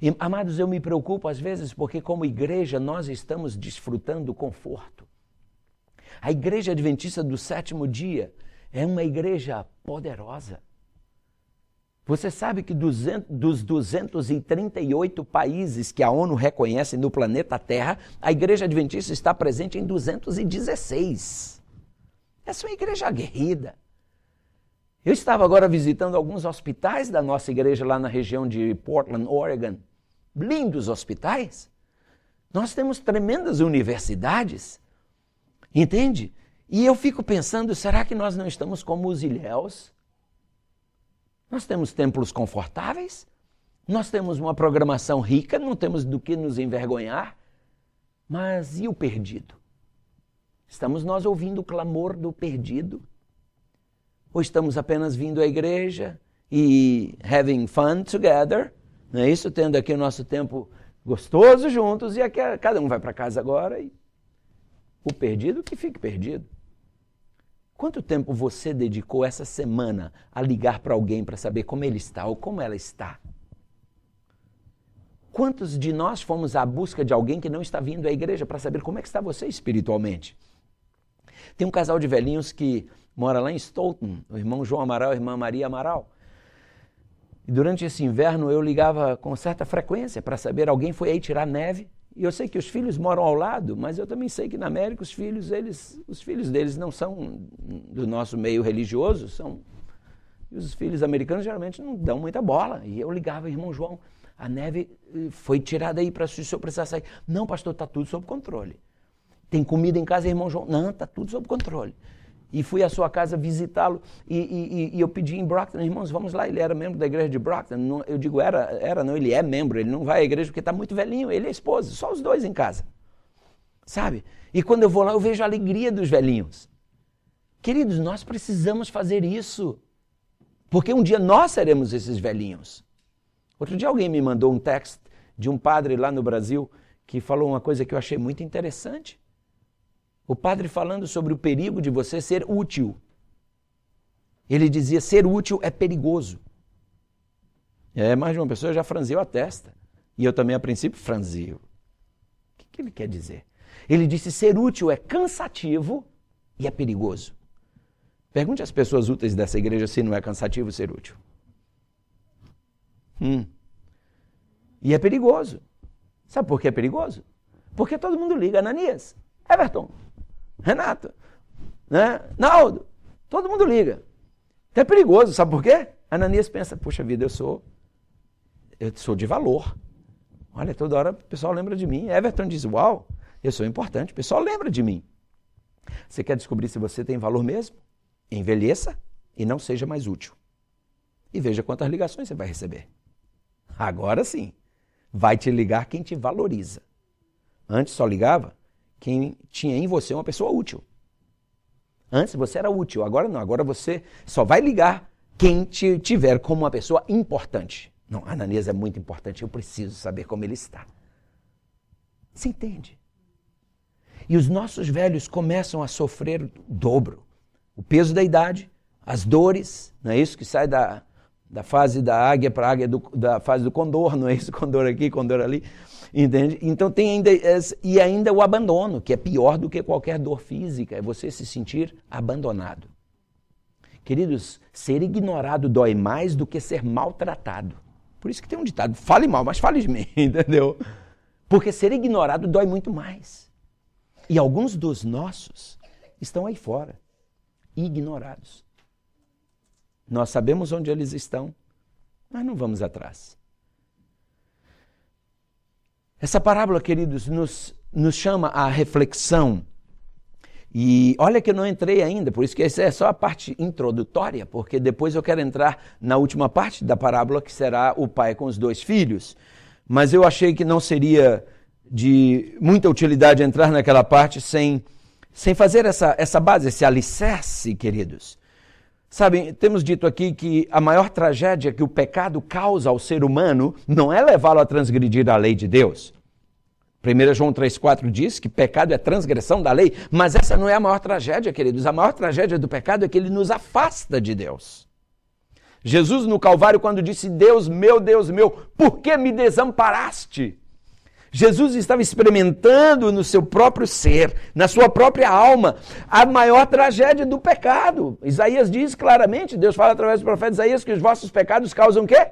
E, amados, eu me preocupo às vezes porque como igreja nós estamos desfrutando do conforto. A igreja adventista do sétimo dia é uma igreja poderosa. Você sabe que dos 238 países que a ONU reconhece no planeta Terra, a igreja adventista está presente em 216. Essa é uma igreja aguerrida. Eu estava agora visitando alguns hospitais da nossa igreja lá na região de Portland, Oregon. Lindos hospitais. Nós temos tremendas universidades. Entende? E eu fico pensando, será que nós não estamos como os ilhéus? Nós temos templos confortáveis, nós temos uma programação rica, não temos do que nos envergonhar, mas e o perdido? Estamos nós ouvindo o clamor do perdido? Ou estamos apenas vindo à igreja e having fun together, não é isso? Tendo aqui o nosso tempo gostoso juntos e aqui cada um vai para casa agora e o perdido que fique perdido. Quanto tempo você dedicou essa semana a ligar para alguém para saber como ele está ou como ela está? Quantos de nós fomos à busca de alguém que não está vindo à igreja para saber como é que está você espiritualmente? Tem um casal de velhinhos que mora lá em Stoughton, o irmão João Amaral e a irmã Maria Amaral. E durante esse inverno eu ligava com certa frequência para saber alguém foi aí tirar neve. E eu sei que os filhos moram ao lado, mas eu também sei que na América os filhos deles não são do nosso meio religioso, e os filhos americanos geralmente não dão muita bola. E eu ligava, irmão João, a neve foi tirada aí para se o senhor precisar sair. Não, pastor, está tudo sob controle. Tem comida em casa, irmão João? Não, está tudo sob controle. E fui à sua casa visitá-lo e eu pedi em Brockton, irmãos, vamos lá, ele era membro da igreja de Brockton. Não, eu digo não, ele é membro, ele não vai à igreja porque está muito velhinho, ele e a esposa, só os dois em casa. Sabe? E quando eu vou lá, eu vejo a alegria dos velhinhos. Queridos, nós precisamos fazer isso, porque um dia nós seremos esses velhinhos. Outro dia alguém me mandou um texto de um padre lá no Brasil que falou uma coisa que eu achei muito interessante. O padre falando sobre o perigo de você ser útil. Ele dizia, ser útil é perigoso. Mais de uma pessoa já franziu a testa. E eu também, a princípio, franzio. O que ele quer dizer? Ele disse, ser útil é cansativo e é perigoso. Pergunte às pessoas úteis dessa igreja se não é cansativo ser útil. E é perigoso. Sabe por que é perigoso? Porque todo mundo liga, Ananias, Everton, Renato, Naldo, todo mundo liga. Então é perigoso, sabe por quê? Ananias pensa, puxa vida, eu sou de valor. Olha, toda hora o pessoal lembra de mim. Everton diz, uau, eu sou importante, o pessoal lembra de mim. Você quer descobrir se você tem valor mesmo? Envelheça e não seja mais útil. E veja quantas ligações você vai receber. Agora sim, vai te ligar quem te valoriza. Antes só ligava quem tinha em você uma pessoa útil. Antes você era útil, agora não. Agora você só vai ligar quem te tiver como uma pessoa importante. Não, Ananias é muito importante, eu preciso saber como ele está. Você entende? E os nossos velhos começam a sofrer o dobro. O peso da idade, as dores, não é isso que sai da fase da águia para a águia, da fase do condor, não é isso? Condor aqui, condor ali, entende? Então tem ainda o abandono, que é pior do que qualquer dor física, é você se sentir abandonado. Queridos, ser ignorado dói mais do que ser maltratado. Por isso que tem um ditado, fale mal, mas fale de mim, entendeu? Porque ser ignorado dói muito mais. E alguns dos nossos estão aí fora, ignorados. Nós sabemos onde eles estão, mas não vamos atrás. Essa parábola, queridos, nos chama à reflexão. E olha que eu não entrei ainda, por isso que essa é só a parte introdutória, porque depois eu quero entrar na última parte da parábola, que será o pai com os 2 filhos. Mas eu achei que não seria de muita utilidade entrar naquela parte sem fazer essa base, esse alicerce, queridos. Sabem, temos dito aqui que a maior tragédia que o pecado causa ao ser humano não é levá-lo a transgredir a lei de Deus. 1 João 3,4 diz que pecado é transgressão da lei, mas essa não é a maior tragédia, queridos. A maior tragédia do pecado é que ele nos afasta de Deus. Jesus no Calvário, quando disse, Deus meu, por que me desamparaste? Jesus estava experimentando no seu próprio ser, na sua própria alma, a maior tragédia do pecado. Isaías diz claramente, Deus fala através do profeta Isaías, que os vossos pecados causam o quê?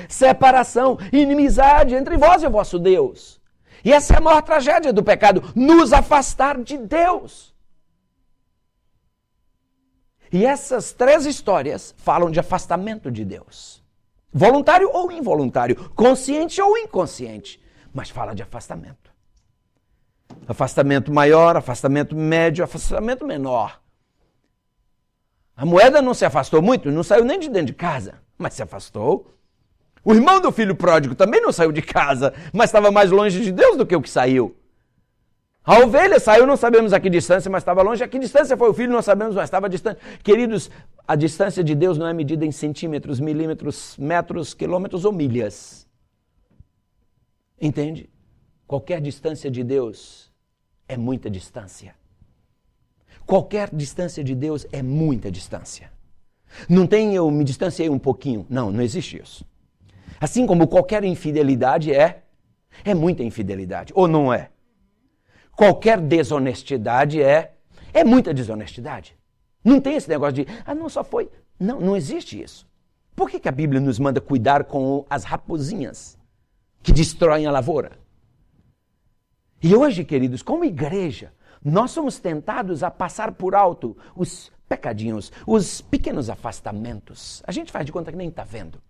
Separação, inimizade entre vós e o vosso Deus. E essa é a maior tragédia do pecado, nos afastar de Deus. E essas 3 histórias falam de afastamento de Deus. Voluntário ou involuntário, consciente ou inconsciente, mas fala de afastamento. Afastamento maior, afastamento médio, afastamento menor. A moeda não se afastou muito, não saiu nem de dentro de casa, mas se afastou. O irmão do filho pródigo também não saiu de casa, mas estava mais longe de Deus do que o que saiu. A ovelha saiu, não sabemos a que distância, mas estava longe. A que distância foi o filho, não sabemos, mas estava distante. Queridos, a distância de Deus não é medida em centímetros, milímetros, metros, quilômetros ou milhas. Entende? Qualquer distância de Deus é muita distância. Qualquer distância de Deus é muita distância. Não tem eu me distanciei um pouquinho. Não existe isso. Assim como qualquer infidelidade é muita infidelidade, ou não é? Qualquer desonestidade é muita desonestidade. Não tem esse negócio de, não só foi. Não existe isso. Por que a Bíblia nos manda cuidar com as raposinhas que destroem a lavoura? E hoje, queridos, como igreja, nós somos tentados a passar por alto os pecadinhos, os pequenos afastamentos. A gente faz de conta que nem está vendo.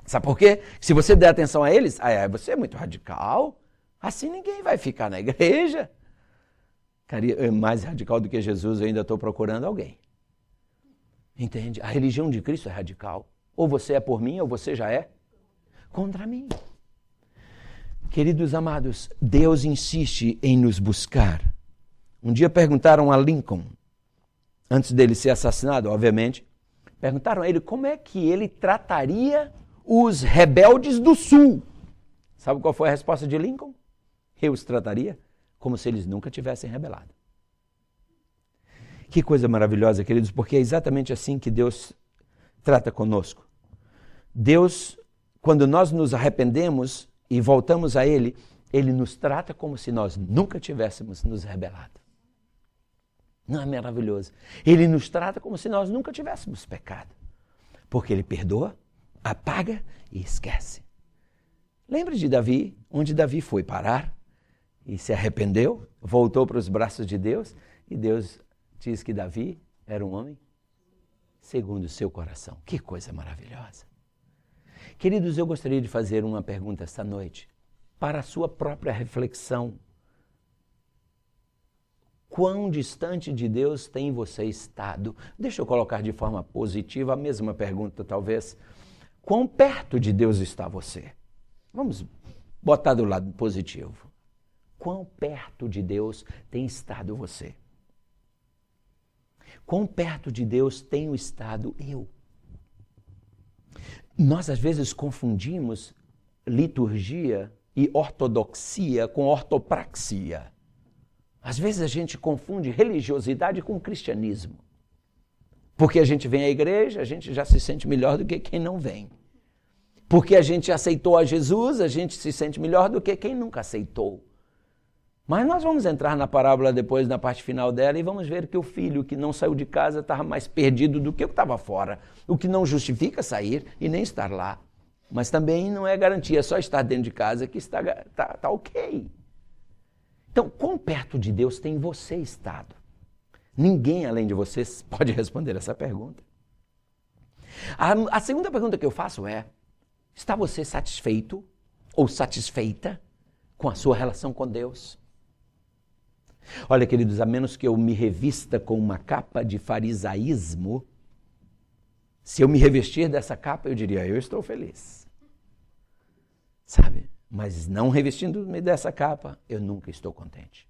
Sabe por quê? Se você der atenção a eles, você é muito radical, assim ninguém vai ficar na igreja. Cara, mais radical do que Jesus, eu ainda estou procurando alguém. Entende? A religião de Cristo é radical. Ou você é por mim, ou você já é contra mim. Queridos amados, Deus insiste em nos buscar. Um dia perguntaram a Lincoln, antes dele ser assassinado, obviamente, perguntaram a ele como é que ele trataria os rebeldes do Sul. Sabe qual foi a resposta de Lincoln? Eu os trataria como se eles nunca tivessem rebelado. Que coisa maravilhosa, queridos, porque é exatamente assim que Deus trata conosco. Deus, quando nós nos arrependemos e voltamos a Ele, Ele nos trata como se nós nunca tivéssemos nos rebelado. Não é maravilhoso? Ele nos trata como se nós nunca tivéssemos pecado. Porque Ele perdoa, apaga e esquece. Lembre de Davi, onde Davi foi parar e se arrependeu, voltou para os braços de Deus e Deus diz que Davi era um homem segundo o seu coração. Que coisa maravilhosa. Queridos, eu gostaria de fazer uma pergunta esta noite para a sua própria reflexão. Quão distante de Deus tem você estado? Deixa eu colocar de forma positiva a mesma pergunta, talvez. Quão perto de Deus está você? Vamos botar do lado positivo. Quão perto de Deus tem estado você? Quão perto de Deus tenho estado eu? Nós, às vezes, confundimos liturgia e ortodoxia com ortopraxia. Às vezes a gente confunde religiosidade com cristianismo. Porque a gente vem à igreja, a gente já se sente melhor do que quem não vem. Porque a gente aceitou a Jesus, a gente se sente melhor do que quem nunca aceitou. Mas nós vamos entrar na parábola depois, na parte final dela, e vamos ver que o filho que não saiu de casa estava mais perdido do que o que estava fora. O que não justifica sair e nem estar lá. Mas também não é garantia, só estar dentro de casa que está ok. Então, quão perto de Deus tem você estado? Ninguém além de você pode responder essa pergunta. A segunda pergunta que eu faço é: está você satisfeito ou satisfeita com a sua relação com Deus? Olha, queridos, a menos que eu me revista com uma capa de farisaísmo, se eu me revestir dessa capa, eu diria, eu estou feliz. Sabe? Mas não revestindo-me dessa capa, eu nunca estou contente.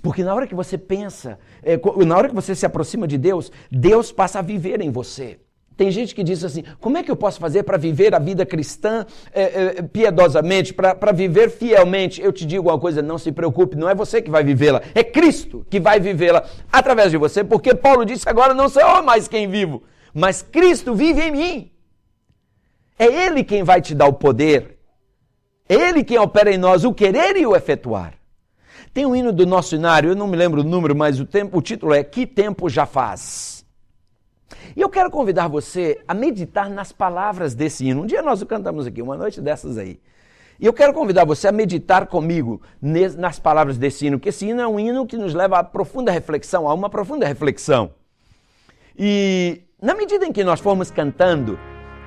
Porque na hora que você pensa, na hora que você se aproxima de Deus, Deus passa a viver em você. Tem gente que diz assim, como é que eu posso fazer para viver a vida cristã piedosamente, para viver fielmente? Eu te digo uma coisa, não se preocupe, não é você que vai vivê-la, é Cristo que vai vivê-la através de você, porque Paulo disse, agora não sou eu mais quem vivo, mas Cristo vive em mim. É Ele quem vai te dar o poder, é Ele quem opera em nós o querer e o efetuar. Tem um hino do nosso hinário, eu não me lembro o número, mas o título é Que Tempo Já Faz? E eu quero convidar você a meditar nas palavras desse hino. Um dia nós o cantamos aqui, uma noite dessas aí. E eu quero convidar você a meditar comigo nas palavras desse hino, porque esse hino é um hino que nos leva a profunda reflexão, a uma profunda reflexão. E na medida em que nós formos cantando,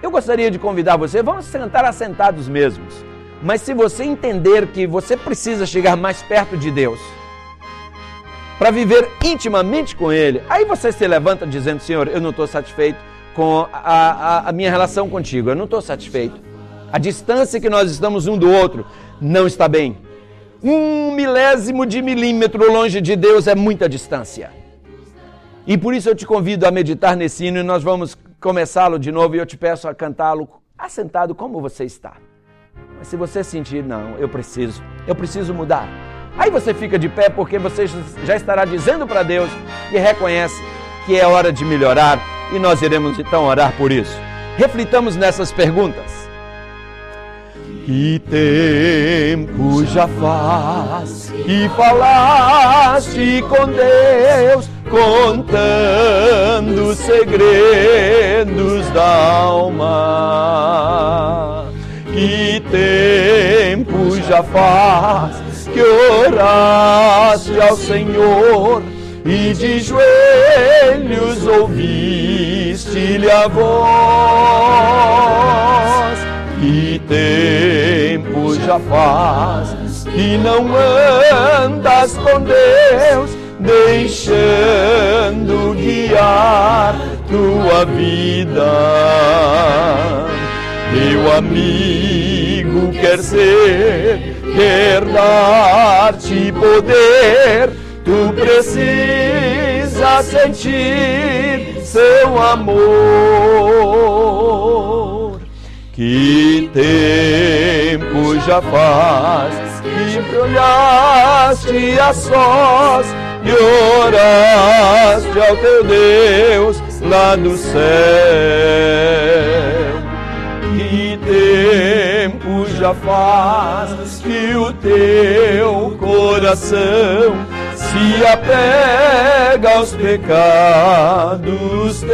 eu gostaria de convidar você, vamos cantar assentados mesmos. Mas se você entender que você precisa chegar mais perto de Deus, para viver intimamente com Ele, aí você se levanta dizendo, Senhor, eu não estou satisfeito com a minha relação contigo, eu não estou satisfeito. A distância que nós estamos um do outro não está bem. 1/1000 de milímetro longe de Deus é muita distância. E por isso eu te convido a meditar nesse hino e nós vamos começá-lo de novo e eu te peço a cantá-lo assentado como você está. Mas se você sentir, não, eu preciso mudar. Aí você fica de pé porque você já estará dizendo para Deus e reconhece que é hora de melhorar e nós iremos então orar por isso. Reflitamos nessas perguntas. Que tempo já faz que falaste com Deus, contando segredos da alma? Que tempo já faz que oraste ao Senhor e de joelhos ouviste-lhe a voz. Que tempo já faz que não andas com Deus, deixando guiar tua vida. Meu amigo quer dar-te poder, tu precisa sentir seu amor. Que tempo já faz que olhaste a sós e oraste ao teu Deus lá do céu. Que tempo já faz que o teu coração se apega aos pecados teus.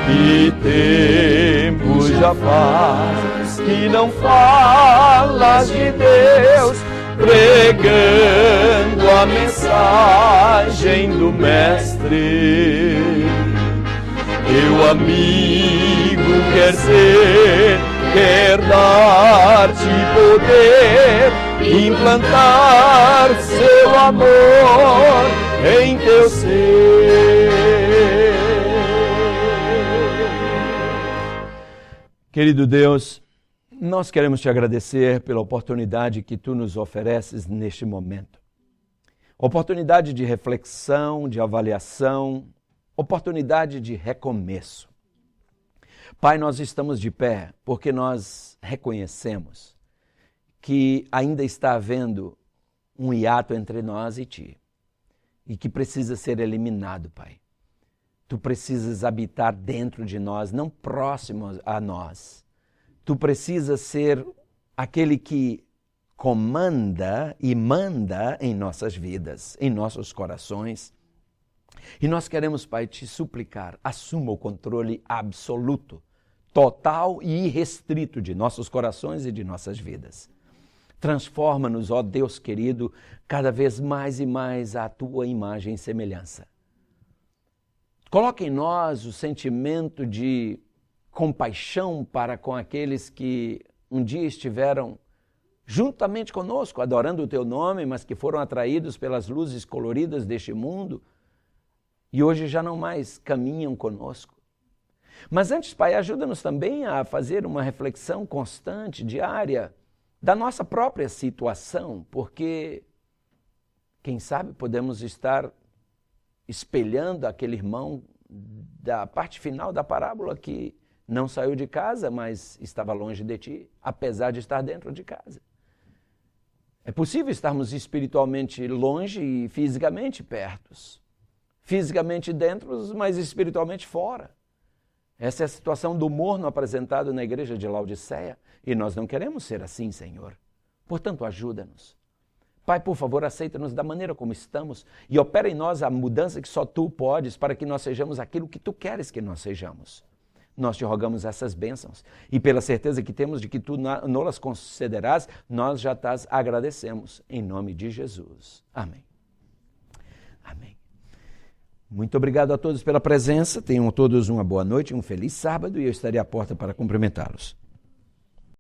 Que tempo já faz que não falas de Deus, pregando a mensagem do Mestre. Teu amigo quer dar-te poder, implantar seu amor em teu ser. Querido Deus, nós queremos te agradecer pela oportunidade que tu nos ofereces neste momento. Oportunidade de reflexão, de avaliação, oportunidade de recomeço. Pai, nós estamos de pé porque nós reconhecemos que ainda está havendo um hiato entre nós e Ti, e que precisa ser eliminado, Pai. Tu precisas habitar dentro de nós, não próximo a nós. Tu precisas ser aquele que comanda e manda em nossas vidas, em nossos corações. E nós queremos, Pai, te suplicar, assuma o controle absoluto, total e irrestrito de nossos corações e de nossas vidas. Transforma-nos, ó Deus querido, cada vez mais e mais à Tua imagem e semelhança. Coloca em nós o sentimento de compaixão para com aqueles que um dia estiveram juntamente conosco, adorando o Teu nome, mas que foram atraídos pelas luzes coloridas deste mundo e hoje já não mais caminham conosco. Mas antes, Pai, ajuda-nos também a fazer uma reflexão constante, diária, da nossa própria situação, porque, quem sabe, podemos estar espelhando aquele irmão da parte final da parábola que não saiu de casa, mas estava longe de Ti, apesar de estar dentro de casa. É possível estarmos espiritualmente longe e fisicamente pertos. Fisicamente dentro, mas espiritualmente fora. Essa é a situação do morno apresentado na igreja de Laodiceia e nós não queremos ser assim, Senhor. Portanto, ajuda-nos. Pai, por favor, aceita-nos da maneira como estamos e opera em nós a mudança que só Tu podes para que nós sejamos aquilo que Tu queres que nós sejamos. Nós te rogamos essas bênçãos e pela certeza que temos de que Tu nos concederás, nós já T'as agradecemos. Em nome de Jesus. Amém. Amém. Muito obrigado a todos pela presença. Tenham todos uma boa noite, um feliz sábado e eu estarei à porta para cumprimentá-los.